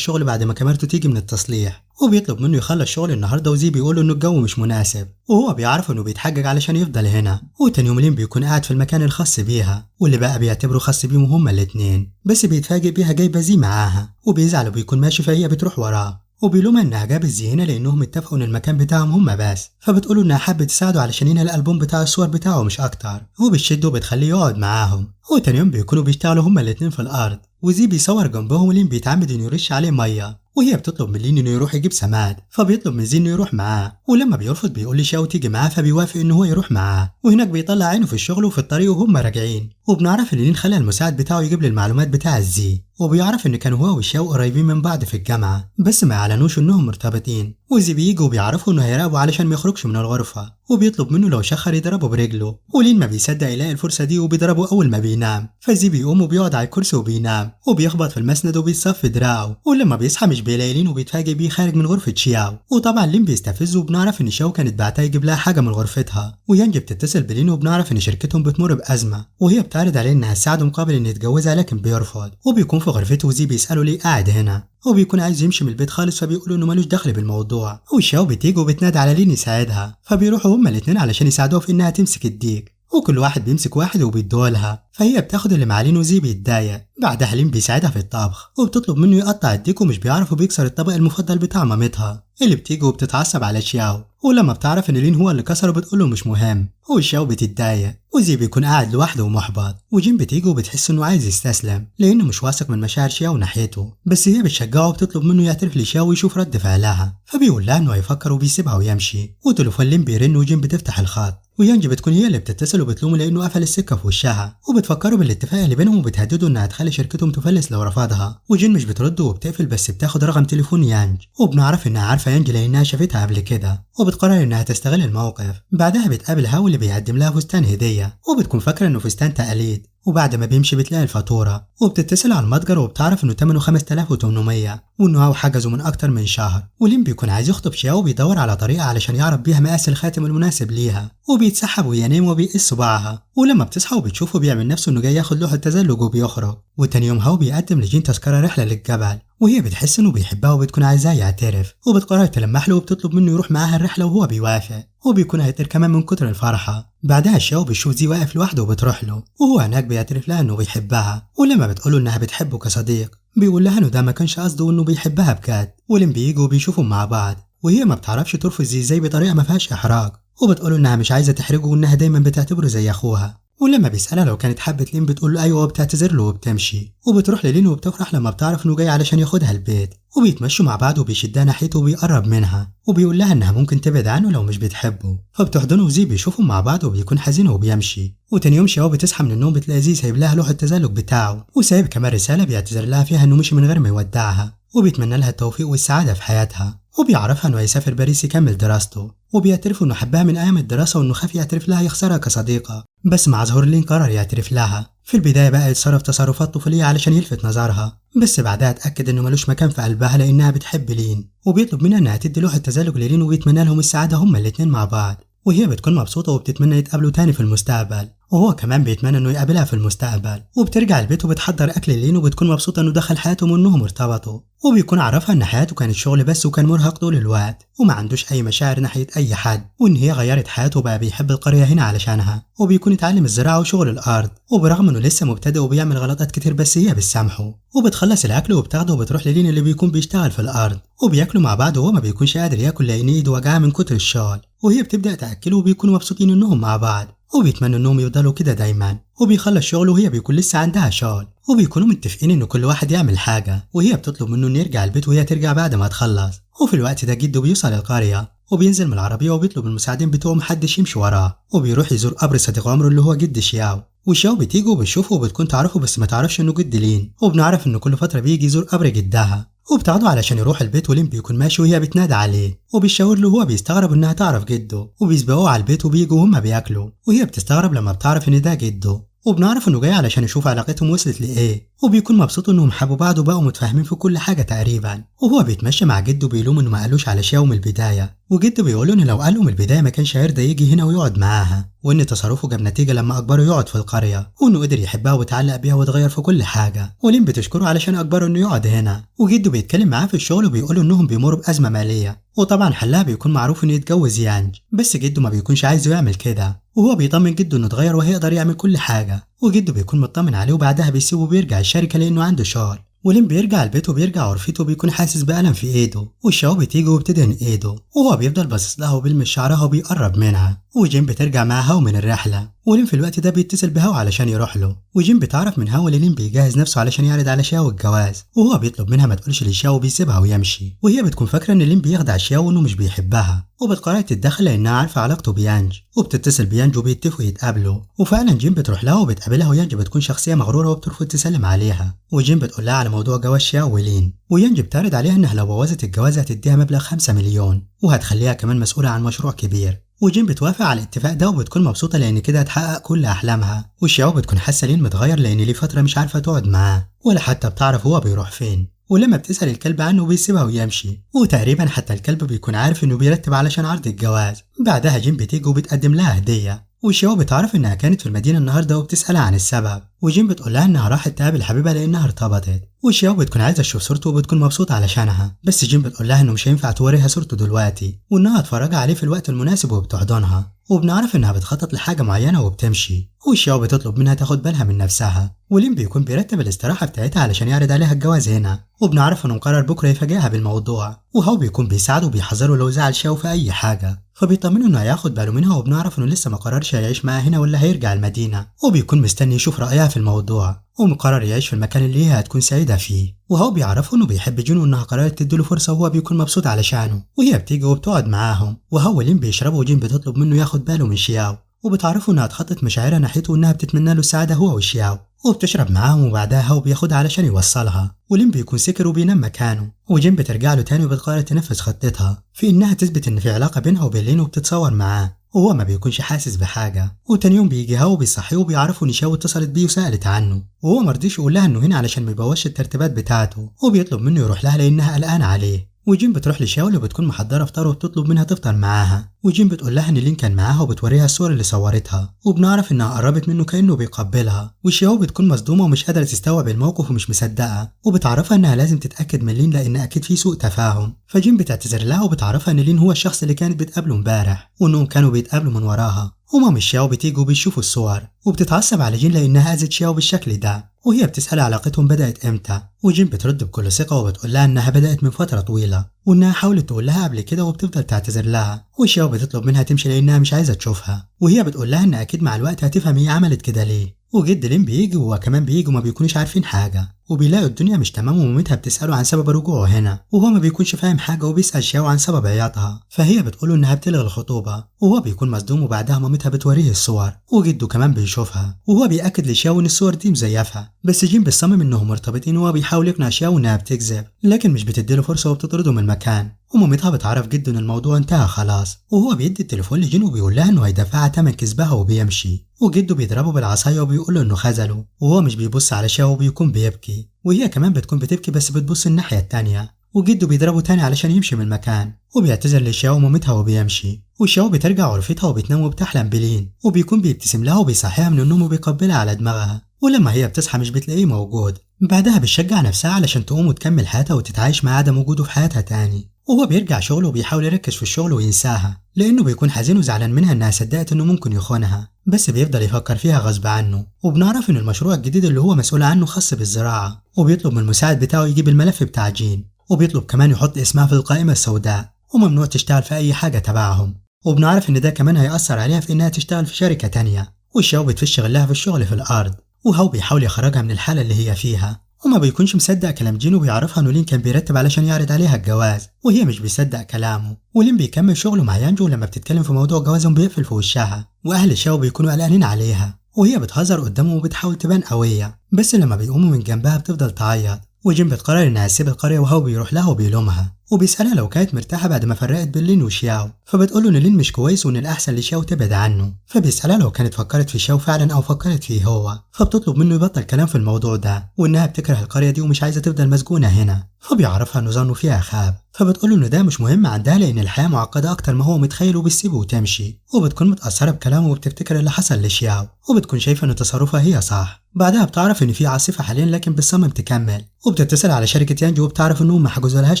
شغل بعد ما كاميرته تيجي من التصليح، وبيطلب منه يخلص شغل النهارده، وزي بيقول له إنه الجو مش مناسب، وهو بيعرف إنه بيتحجج علشان يفضل هنا. وتاني يوم لين بيكون قاعد في المكان الخاص بيها واللي بقى بيعتبره خاص بيهم هما الاتنين، بس بيتفاجئ بيها جايبة زي معاها، وبيزعل وبيكون ماشي فهي بتروح وراه، وبيلومها انها جابت زي هنا لانهم اتفقوا ان المكان بتاعهم هما بس، فبتقوله انها حابه تساعده علشان ينهي الالبوم بتاع الصور بتاعه مش اكتر، وبتشده وبتخليه يقعد معاهم. وتاني يوم بيكونوا بيشتغلوا هما الاتنين في الارض، وزي بيصور جنبهم ولين بيتعمد انه يرش عليه ميه، وهي بتطلب من لين انه يروح يجيب سماد، فبيطلب من زي انه يروح معاه، ولما بيرفض بيقول لشاو تيجي معاه، فبيوافق انه هو يروح معاه، وهناك بيطلع عينه في الشغل وفي الطريق وهم راجعين، وبنعرف ان لين خلى المساعد بتاعه يجيب له المعلومات بتاع زي، وبيعرف ان كانوا هو وشاو قريبين من بعض في الجامعه بس ما اعلنوش انهم مرتبطين، وزي بيجوا وبيعرفوا انه هيراقبوا علشان ما يخرجش من الغرفه، وبيطلب منه لو شخر يضربه برجله، ولين ما بيصدق يلاقي الفرصه دي وبيضربه اول ما بينام، فزي بيقوم وبيقعد على الكرسي وبينام وبيخبط في المسند وبيصفي دراعه، ولما بيصحى مش بيلاقي لين وبيتفاجئ بيه خارج من غرفه شياو، وطبعا لين بيستفزه، وبنعرف ان شاو كانت بعتها يجيب لها حاجه من غرفتها، ويانجي بتتصل بلين وبنعرف ان شركتهم بتمر بازمه، وهي بتعرض عليه انها تساعده مقابل ان يتجوزها لكن بيرفض، وبيكون في غرفته وزي بيساله ليه قاعد هنا، وبيكون عايز يمشي من البيت خالص، فبيقولوا انه ملوش دخل بالموضوع، وشاو بتيجي وبتنادي على لين يساعدها، فبيروحوا هما الاتنين علشان يساعدوها في انها تمسك الديك، وكل واحد بيمسك واحد وبيدولها، فهي بتاخد اللي مع لين وزي بيتضايق. بعدها لين بيساعدها في الطبخ وبتطلب منه يقطع الديك ومش بيعرف وبيكسر الطبق المفضل بتاع مامتها اللي بتيجي وبتتعصب على شياو، ولما بتعرف ان لين هو اللي كسره بتقوله مش مهم، وشاو بتتضايق، وزي بيكون قاعد لوحده ومحبط، وجين بتيجي وبتحس انه عايز يستسلم لانه مش واثق من مشاعر شياو ناحيته، بس هي بتشجعه وبتطلب منه يعترف لشياو ويشوف رد فعلها، فبيقول لها انه هيفكر وبيسيبها ويمشي، وتليفون لين بيرن وجين بتفتح الخط، ويانجي بتكون هي اللي بتتصل وبتلومه لانه قفل السكه في وشها، وبتفكره بالاتفاق اللي بينهم وبتهدده انها تخلي شركتهم تفلس لو رفضها، وجين مش بترد وبتقفل بس بتاخد رقم تليفون يانج، وبنعرف انها عارفه يانج لانها شافتها قبل كده، وبتقرر انها تستغل الموقف. بعدها بتقابل هاو اللي بيقدم لها فستان هديه، وبتكون فاكره انه فستان تقليد، وبعد ما بيمشي بتلاقي الفاتوره، وبتتصل على المتجر وبتعرف انه ثمنه 5800 وانه هاو حجزه من اكتر من شهر، ولين بيكون عايز يخطب شياو وبيدور على طريقه علشان يعرف بيها مقاس الخاتم المناسب ليها، وبيتسحب وينام وبيقيس صباعها، ولما بتصحى وبتشوفه بيعمل نفسه انه جاي ياخد لوحه تزلج وبيخرج. وتاني يوم هاو بيقدم لجين تذكره رحله للجبل، وهي بتحس انه بيحبها وبتكون عايزاه يعترف، وبتقرر تلمح له وبتطلب منه يروح معاها الرحله وهو بيوافق، وبيكون هيطير كمان من كتر الفرحه. بعدها شاو بيشوف زي واقف لوحده وبتروح له، وهو هناك بيعترف لها انه بيحبها، ولما بتقوله انها بتحبه كصديق بيقول لها انه ده ما كانش قصده انه بيحبها بجد، ولين بييجوا وبيشوفوا مع بعض، وهي ما بتعرفش ترفض زي بطريقه ما فيهاش احراج، وبتقوله انها مش عايزه تحرجه وانها دايما بتعتبره زي اخوها، ولما بيسألها لو كانت حابة لين بتقول له ايوه وبتعتذر له وبتمشي، وبتروح للين وبتفرح لما بتعرف انه جاي علشان ياخدها البيت، وبيتمشوا مع بعض وبيشدها ناحيته وبيقرب منها، وبيقول لها انها ممكن تبعد عنه لو مش بتحبه، فبتحضنه وزي بيشوفوا مع بعض وبيكون حزين وبيمشي. وتاني يوم شاو بتصحى من النوم بتلاقي زي سايب لها لوحة التزلج بتاعه، وسايب كمان رسالة بيعتذر لها فيها انه مشي من غير ما يودعها، وبيتمنى لها التوفيق والسعادة في حياتها، وبيعرفها انه هيسافر باريس يكمل دراسته، وبيعترف انه حبها من ايام الدراسة وانه خاف يعترف لها يخسرها كصديقة، بس مع ظهور لين قرر يعترف لها. في البداية بقى يتصرف تصرفات طفولية علشان يلفت نظرها، بس بعدها اتأكد انه ملوش مكان في قلبها لانها بتحب لين، وبيطلب منها انها تدي لوحة تزلج للين وبيتمنى لهم السعادة هما الاتنين مع بعض، وهي بتكون مبسوطة وبتتمنى يتقابلوا تاني في المستقبل. وهو كمان بيتمنى انه يقابلها في المستقبل، وبترجع البيت وبتحضر اكل لين وبتكون مبسوطه انه دخل حياتهم وانهم ارتبطوا، وبيكون عرفها ان حياته كانت شغل بس وكان مرهق طول الوقت وما عندوش اي مشاعر ناحيه اي حد، وان هي غيرت حياته وبقى بيحب القريه هنا علشانها، وبيكون اتعلم الزراعه وشغل الارض، وبرغم انه لسه مبتدئ وبيعمل غلطات كتير بس هي بتسامحه، وبتخلص الاكل وبتاخده وبتروح للين اللي بيكون بيشتغل في الارض، وبياكلوا مع بعض وهو ما بيكونش قادر ياكل لان ايده وجعاه من كتر الشغل، وهي بتبدا تاكله وبيكونوا مبسوطين انهم مع بعض، وبيتمنوا انهم يفضلوا كده دايما، وبيخلص شغله وهي بيكون لسه عندها شغل، وبيكونوا متفقين ان كل واحد يعمل حاجه، وهي بتطلب منه انه يرجع البيت وهي ترجع بعد ما تخلص، وفي الوقت ده جده بيوصل القريه وبينزل من العربيه وبيطلب المساعدين بتوعه محدش يمشي وراه، وبيروح يزور قبر صديق عمره اللي هو جد شياو، وشياو بتيجي وبتشوفه وبتكون تعرفه بس ما تعرفش انه جد لين، وبنعرف انه كل فتره بيجي يزور قبر جدها، وبتاخده علشان يروح البيت ولين بيكون ماشي وهي بتنادى عليه، وبيشاور له وهو بيستغرب انها تعرف جده، وبيسبقوه على البيت وبيجوا وهما بياكلوا، وهي بتستغرب لما بتعرف ان ده جده، وبنعرف انه جاي علشان يشوف علاقتهم وصلت لايه، وبيكون مبسوط انهم حبوا بعض وبقوا متفاهمين في كل حاجه تقريبا، وهو بيتمشى مع جده بيلوم انه ما قالوش على شياو من البدايه، وجده بيقول ان لو قال له من البدايه ما كانش هيرضى يجي هنا ويقعد معاها، وان تصرفه جاب نتيجه لما اجبره يقعد في القريه، وانه قدر يحبها ويتعلق بيها وتغير في كل حاجه، ولين بتشكره علشان اجبره انه يقعد هنا، وجده بيتكلم معاه في الشغل وبيقول انهم بيمروا بازمه ماليه، وطبعا حلها بيكون معروف انه يتجوز يانج، بس جده ما بيكونش عايزه يعمل كده، وهو بيطمن جده انه اتغير وهيقدر يعمل كل حاجه، وجده بيكون مطمن عليه وبعدها بيسيبه وبيرجع الشركه لانه عنده شغل، ولين بيرجع البيت وبيرجع غرفته بيكون حاسس بألم في ايده، والشاو بتيجي وبتدهن ايده، وهو بيفضل باصص لها وبيلمس شعرها وبيقرب منها، وجين بترجع مع هاو من الرحله، ولين في الوقت ده بيتصل بهاو علشان يروح له، وجين بتعرف من هاو لين بيجهز نفسه علشان يعرض على شاو الجواز، وهو بيطلب منها ما تقولش لشاو وبيسيبها ويمشي، وهي بتكون فاكره ان لين بيخدع شاو وانه مش بيحبها، وبتقرر تتدخل لانها عارفه علاقته بيانج، وبتتصل بيانج وبيتفقوا يتقابلوا، وفعلا جين بتروح لها وبتقابلها، ويانج بتكون شخصيه مغروره وبترفض تسلم عليها، وجين بتقول لها على موضوع جواز شاو ولين، ويانج بتعرض عليها انها لو بوظت الجواز هتديها مبلغ 5 مليون، وهتخليها كمان مسؤوله عن مشروع كبير، وجين بتوافق على الاتفاق ده وبتكون مبسوطه لان كده هتحقق كل احلامها، وشياو بتكون حاسه لين متغير لان ليه فتره مش عارفه تقعد معاه ولا حتى بتعرف هو بيروح فين، ولما بتسأل الكلب عنه بيسيبها ويمشي، وتقريبا حتى الكلب بيكون عارف انه بيرتب علشان عرض الجواز. بعدها جين بتيجي وبتقدم لها هديه، وشياو بتعرف انها كانت في المدينه النهارده وبتسألها عن السبب، وجين بتقول لها انها راحت تقابل حبيبها لانها ارتبطت، وشياو بتكون عايزه تشوف صورته وبتكون مبسوطه علشانها، بس جين بتقول لها انه مش هينفع توريها صورته دلوقتي، وانها تفرجها عليه في الوقت المناسب وبتحضنها، وبنعرف انها بتخطط لحاجه معينه وبتمشي، وشياو بتطلب منها تاخد بالها من نفسها، ولين بيكون بيرتب الاستراحه بتاعتها علشان يعرض عليها الجواز هنا، وبنعرف انه مقرر بكره يفاجئها بالموضوع، وهو بيكون بيساعده وبيحذره لو زعل شياو في اي حاجه، فبيطمنه انه هياخد باله منها، وبنعرف انه لسه ما قررش هيعيش معاها هنا ولا هيرجع المدينه، وبيكون مستني يشوف رايها في الموضوع، ومقرر يعيش في المكان اللي هي هتكون سعيده فيه، وهو بيعرفه انه بيحب جون وانها قررت تديله فرصه وهو بيكون مبسوط علشانه، وهي بتيجي وبتقعد معاهم، وهو لين بيشربوا وجين بتطلب منه ياخد باله من شياو، وبتعرفه انها تخطط مشاعرها ناحيته وانها بتتمنى له السعاده هو وشياو، وبتشرب معاهم، وبعدها هو بياخدها علشان يوصلها، ولين بيكون سكر وبينام مكانه، وجين بترجع له تاني وبتقرر تنفذ خطتها في انها تثبت ان في علاقه بينها وبين لين وبتتصور معاه، وهو ما بيكونش حاسس بحاجه، وتاني يوم بيجي هاو بيصحيه وبيعرفوا ان شاو اتصلت بيه وسالت عنه، وهو مرضيش يقول لها انه هنا علشان ما يبوظش الترتيبات بتاعته، وبيطلب منه يروح لها لانها قلقانه عليه، وجين بتروح لشاو اللي بتكون محضره فطار وبتطلب منها تفطر معاها، وجين بتقول لها ان لين كان معاها وبتوريها الصور اللي صورتها، وبنعرف انها قربت منه كانه بيقبلها، وشاو بتكون مصدومه ومش قادره تستوعب الموقف ومش مصدقه، وبتعرفها انها لازم تتاكد من لين لان اكيد في سوء تفاهم، فجين بتعتذر لها وبتعرفها ان لين هو الشخص اللي كانت بتقابله امبارح، وانهم كانوا بيتقابلوا من وراها، ومام شاو بتيجي وبيشوفوا الصور، وبتتعصب على جين لانها اذت شاو بالشكل ده، وهي بتسأل علاقتهم بدأت امتى، وجين بترد بكل ثقة وبتقول لها انها بدأت من فترة طويلة، وانها حاولت تقول لها قبل كده وبتفضل تعتذر لها، وشاو بتطلب منها تمشي لانها مش عايزة تشوفها، وهي بتقول لها ان اكيد مع الوقت هتفهم هي عملت كده ليه، وجد لين بيجي وهو كمان بيجي وما بيكونوش عارفين حاجة، وبيلاقوا الدنيا مش تمام، ومامتها بتسأله عن سبب رجوعه هنا، وهو ما بيكونش فاهم حاجة وبيسأل شاو عن سبب عياطها، فهي بتقوله انها بتلغي الخطوبة، وهو بيكون مصدوم، وبعدها مامتها بتوريه الصور، وجده كمان بيشوفها، وهو بيأكد لشاو ان الصور دي مزيفة، بس جين بيصمم انهم مرتبطين، وهو بيحاول يقنع شاو انها بتكذب، لكن مش بتديله فرصة وبتطرده من المكان، ومامتها بتعرف جدا ان الموضوع انتهى خلاص، وهو بيدي التليفون لجين وبيقول لها انه هيدفعها تمن كذبها وبيمشي، وجده بيضربه بالعصايه وبيقول له انه خذله، وهو مش بيبص على شاو وبيكون بيبكي، وهي كمان بتكون بتبكي بس بتبص الناحيه التانيه، وجده بيضربه تاني علشان يمشي من المكان، وبيعتذر لشياو ومامتها وبيمشي، وشياو بترجع غرفتها وبتنام وبتحلم بلين، وبيكون بيبتسم لها وبيصحيها من النوم وبيقبلها على دماغها، ولما هي بتصحى مش بتلاقيه موجود. بعدها بتشجع نفسها علشان تقوم وتكمل حياتها وتتعايش مع عدم وجوده في حياتها تاني. وهو بيرجع شغله وبيحاول يركز في الشغل وينساها، لأنه بيكون حزين وزعلان منها إنها صدقت إنه ممكن يخونها، بس بيفضل يفكر فيها غصب عنه. وبنعرف إن المشروع الجديد اللي هو مسؤول عنه خاص بالزراعة، وبيطلب من المساعد بتاعه يجيب الملف بتاع جين، وبيطلب كمان يحط اسمها في القائمة السوداء، وممنوع تشتغل في أي حاجة تبعهم. وبنعرف إن ده كمان هيأثر عليها في إنها تشتغل في شركة تانية، والشاو بتفش غلها في الشغل في الأرض، وهو بيحاول يخرجها من الحالة اللي هي فيها. وما بيكونش مصدق كلام جين، وبيعرفها انه لين كان بيرتب علشان يعرض عليها الجواز، وهي مش بيصدق كلامه. ولين بيكمل شغله مع يانجو، لما بتتكلم في موضوع جوازهم بيقفل في وشها، واهل الشاو بيكونوا قلقانين عليها، وهي بتهزر قدامه وبتحاول تبان قوية، بس لما بيقوموا من جنبها بتفضل تعيط. وجين بتقرر انها تسيب القرية، وهو بيروح لها وبيلومها، وبيسألها لو كانت مرتاحة بعد ما فرقت بين لين وشياو، فبتقوله ان لين مش كويس وان الاحسن لشياو تبعد عنه. فبيسألها لو كانت فكرت في شياو فعلا او فكرت فيه هو، فبتطلب منه يبطل كلام في الموضوع ده، وانها بتكره القرية دي ومش عايزة تفضل مسجونة هنا. فبيعرفها انه ظنه فيها خاب، فبتقوله انه ده مش مهم عندها لان الحياة معقدة اكتر ما هو متخيل، وبتسيبه وتمشي. وبتكون متأثرة بكلامه وبتفتكر اللي حصل لشياو، وبتكون شايفة ان تصرفها هي صح. بعدها بتعرف ان في عاصفة حاليا، لكن بتصمم تكمل، وبتتصل على شركة يانجو، وبتعرف انهم ما حجزولهاش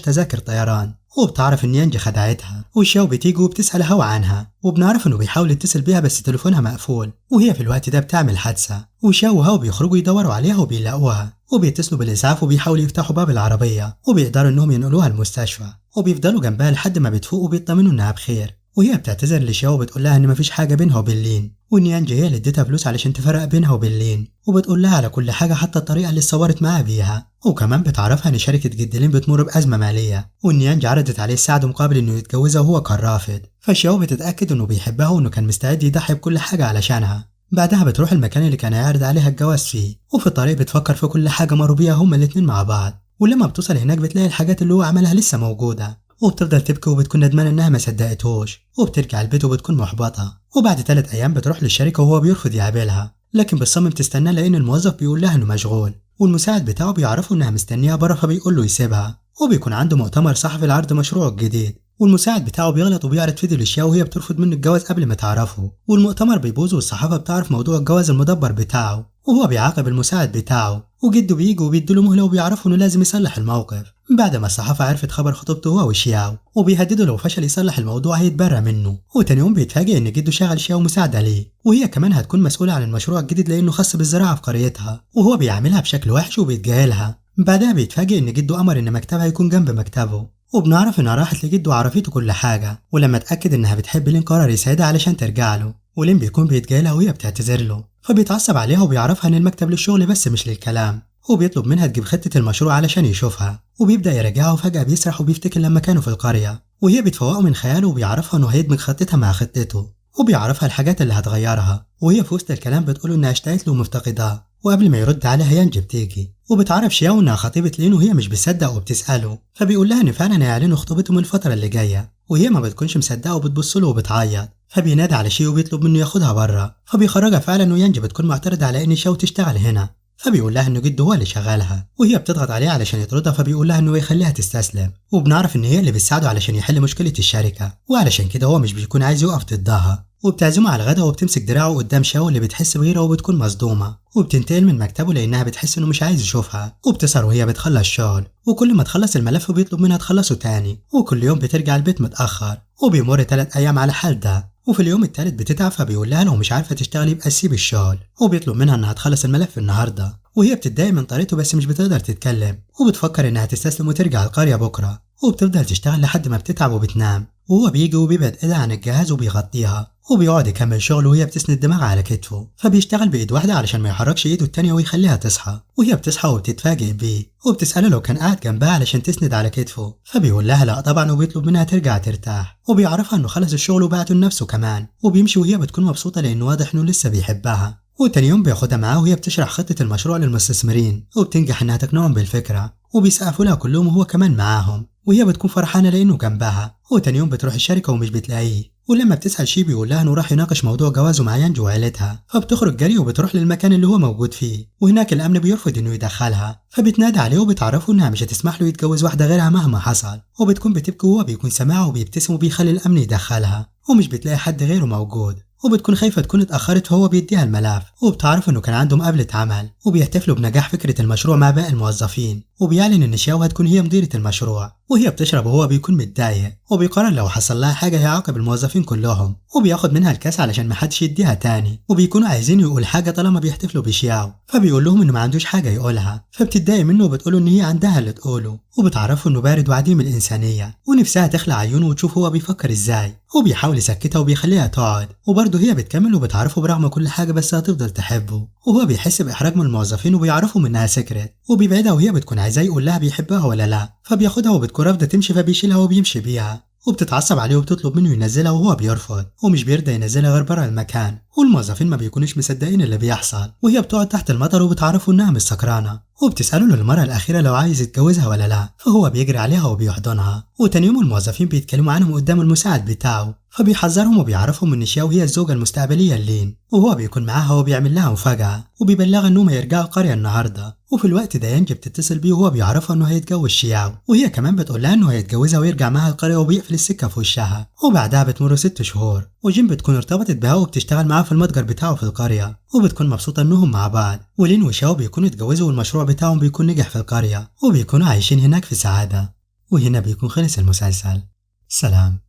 تذاكر طيران، وبتعرف ان يانجي خدعتها. وشياو بتيجي وبتسأل هوا عنها، وبنعرف انه بيحاول يتصل بيها بس تليفونها مقفول، وهي في الوقت ده بتعمل حادثة. وشياو وهو بيخرجوا يدوروا عليها وبيلاقوها، وبيتصلوا بالإسعاف وبيحاولوا يفتحوا باب العربية، وبيقدروا انهم ينقلوها المستشفى، وبيفضلوا جنبها لحد ما بتفوق وبيطمنوا انها بخير. وهي بتعتذر لشياو وبتقول لها ان مفيش حاجه بينها وبين لين، وان يانجي هي اللي اديتها فلوس علشان تفرق بينها وبين لين، وبتقول لها على كل حاجه حتى الطريقه اللي اتصورت معاها بيها. وكمان بتعرفها ان شركه جد لين بتمر بازمه ماليه، وان يانجي عرضت عليه الساعد مقابل انه يتجوزها وهو كان رافض. فشياو بتتاكد انه بيحبها وانه كان مستعد يضحي بكل حاجه علشانها. بعدها بتروح المكان اللي كان هيعرض عليها الجواز فيه، وفي الطريق بتفكر في كل حاجه مروا بيها هما الاتنين مع بعض. ولما بتوصل هناك بتلاقي الحاجات اللي هو عملها لسه موجوده، وبتفضل تبكي وبتكون ندمانة انها ما صدقتهوش، وبترجع البيت وبتكون محبطة. وبعد 3 ايام بتروح للشركة وهو بيرفض يقابلها، لكن بتصمم تستناه لان الموظف بيقول لها انه مشغول، والمساعد بتاعه بيعرفه انها مستنياه بره، فبيقول له يسيبها. وبيكون عنده مؤتمر صحفي لعرض مشروعه الجديد، والمساعد بتاعه بيغلط وبيعرض فيديو للشياو وهي بترفض منه الجواز قبل ما تعرفه، والمؤتمر بيبوظ والصحافة بتعرف موضوع الجواز المدبر بتاعه، وهو بيعاقب المساعد بتاعه. وجده بيجي وبيديله مهلة وبيعرفه انه لازم يصلح الموقف بعد ما الصحافة عرفت خبر خطوبته هو وشياو، وبيهدده لو فشل يصلح الموضوع هيتبرى منه. وتاني يوم بيتفاجئ ان جده شغل شياو مساعدة ليه، وهي كمان هتكون مسؤولة عن المشروع الجديد لانه خاص بالزراعة في قريتها، وهو بيعاملها بشكل وحش وبيتجاهلها. بعدها بيتفاجئ ان جده امر ان مكتبها يكون جنب مكتبه، وبنعرف انها راحت لجده وعرفته كل حاجة. ولما اتأكد انها بتحب لين قرر يساعدها علشان ترجع له، ولين بيكون بيتجاهلها وهي بتعتذر له، فبيتعصب عليها وبيعرفها ان المكتب للشغل بس مش للكلام، وبيطلب منها تجيب خطة المشروع علشان يشوفها. وبيبدأ يراجعها وفجأة بيسرح وبيفتكر لما كانوا في القرية، وهي بتفوقه من خياله وبيعرفها انه هيدمج خطتها مع خطته، وبيعرفها الحاجات اللي هتغيرها. وهي في وسط الكلام بتقوله انها اشتقت له ومفتقداه، وقبل ما يرد عليها يانجي بتيجي، وبتعرف شياو انها خطيبة لين، وهي مش بتصدق وبتسأله، فبيقول لها ان فعلا هيعلنوا خطوبتهم الفترة اللي جاية، وهي ما بتكونش مصدقه وبتبص له وبتعيط. فبينادي على شي وبيطلب منه ياخدها بره، فبيخرجها فعلا، ويانجي بتكون معترضة على ان شياو تشتغل هنا، فبيقول لها انه جده هو اللي شغالها، وهي بتضغط عليه علشان يطردها، فبيقول لها انه يخليها تستسلم. وبنعرف ان هي اللي بتساعده علشان يحل مشكلة الشركة، وعلشان كده هو مش بيكون عايز يقف ضدها. وبتعزمه على الغدا وبتمسك دراعه قدام شاو اللي بتحس بغيره وبتكون مصدومة، وبتنتقل من مكتبه لانها بتحس انه مش عايز يشوفها. وبتسهر وهي بتخلص شغل، وكل ما تخلص الملف بيطلب منها تخلصه تاني، وكل يوم بترجع البيت متأخر. وبيمر 3 ايام على حال ده، وفي اليوم الثالث بتتعب، فبيقول لها لو مش عارفة تشتغل يبقى تسيب الشغل، وبيطلب منها انها تخلص الملف النهارده. وهي بتتضايق من طريقته بس مش بتقدر تتكلم، وبتفكر انها تستسلم وترجع القرية بكرة. وبتفضل تشتغل لحد ما بتتعب وبتنام، وهو بيجي وبيبعد ايدها عن الجهاز وبيغطيها، وبيقعد يكمل شغله وهي بتسند دماغها على كتفه، فبيشتغل بايد واحدة علشان ما يحركش ايده التانية ويخليها تصحى. وهي بتصحى وبتتفاجئ بيه، وبتسأله لو كان قاعد جنبها علشان تسند على كتفه، فبيقول لها لا طبعا، وبيطلب منها ترجع ترتاح. وبيعرفها انه خلص الشغل وبعته لنفسه كمان، وبيمشي وهي بتكون مبسوطة لانه واضح انه لسه بيحبها. وتاني يوم بياخدها معاه وهي بتشرح خطة المشروع للمستثمرين، وبتنجح انها تقنعهم بالفكرة. وبيسقفوا لها كلهم وهو كمان معاهم، وهي بتكون فرحانة لأنه جنبها. وتاني يوم بتروح الشركة ومش بتلاقيه، ولما بتسأل شي بيقول لها إنه راح يناقش موضوع جوازه مع يانجو وعيلتها، فبتخرج جري وبتروح للمكان اللي هو موجود فيه، وهناك الأمن بيرفض إنه يدخلها، فبتنادى عليه وبتعرفه إنها مش هتسمح له يتجوز واحدة غيرها مهما حصل، وبتكون بتبكي وهو بيكون سامعها وبيبتسم وبيخلي الأمن يدخلها، ومش بتلاقي حد غيره موجود، وبتكون خايفة تكون اتأخرت فهو بيديها الملف، وبتعرف إنه كان عنده مقابلة عمل، وبيحتفلوا بنجاح فكرة المشروع مع باقي الموظفين، وبيعلن إن شياو هتكون هي مديرة المشروع، وهي بتشرب وهو بيكون متضايق، وبيقرر لو حصل لها حاجة هيعاقب الموظفين كلهم، وبياخد منها الكاس علشان محدش يديها تاني، وبيكونوا عايزين يقول حاجة طالما بيحتفلوا بشياو، فبيقول لهم إنه ما عندوش حاجة يقولها، فبتتضايق منه وبتقوله إن هي عندها اللي تقوله، وبتعرفه إنه بارد وعديم الإنسانية، ونفسها تخلع عيونه وتشوف هو بيفكر إزاي، وبيحاول يسكتها وبيخليها تقعد، وبرضه هي بتكمل وبتعرفه برغم كل حاجة بس هتفضل تحبه، وهو بيحس بإحراج من الموظفين وبيعرفوا منها سكرت، وبيبعدها وهي بتكون عايزاه يقول لها بيحبها ولا لا، فبياخدها وبتكون رافضة تمشي فبيشيلها وبيمشي بيها، وبتتعصب عليه وبتطلب منه ينزلها وهو بيرفض، ومش بيرضى ينزلها غير برا المكان، والموظفين ما بيكونوش مصدقين اللي بيحصل، وهي بتقعد تحت المطر وبتعرفوا انها مش سكرانه، وبتسأله للمرة الأخيرة لو عايز يتجوزها ولا لا، فهو بيجري عليها وبيحضنها، وتاني يوم الموظفين بيتكلموا عنهم قدام المساعد بتاعه، فبيحذرهم وبيعرفهم ان شياو هي الزوجة المستقبلية لين، وهو بيكون معاها وبيعمل لها مفاجأة، وبيبلغها انهم هيرجعوا القرية النهاردة، وفي الوقت ده يانجي بتتصل بيه وهو بيعرفها انه هيتجوز شياو، وهي كمان بتقول لها انه هيتجوزها ويرجع معاها القرية وبيقفل السكة في وشها، وبعدها بتمر 6 شهور، وجين بتكون ارتبطت بها وبتشتغل معاه في المتجر بتاعه في القرية، وبتكون مبسوطة انهم مع بعض، ولين وشاو بيكونوا اتجوزوا والمشروع بتاعهم بيكون نجح في القرية، وبيكونوا عايشين هناك في سعادة. وهنا بيكون خلص المسلسل. سلام.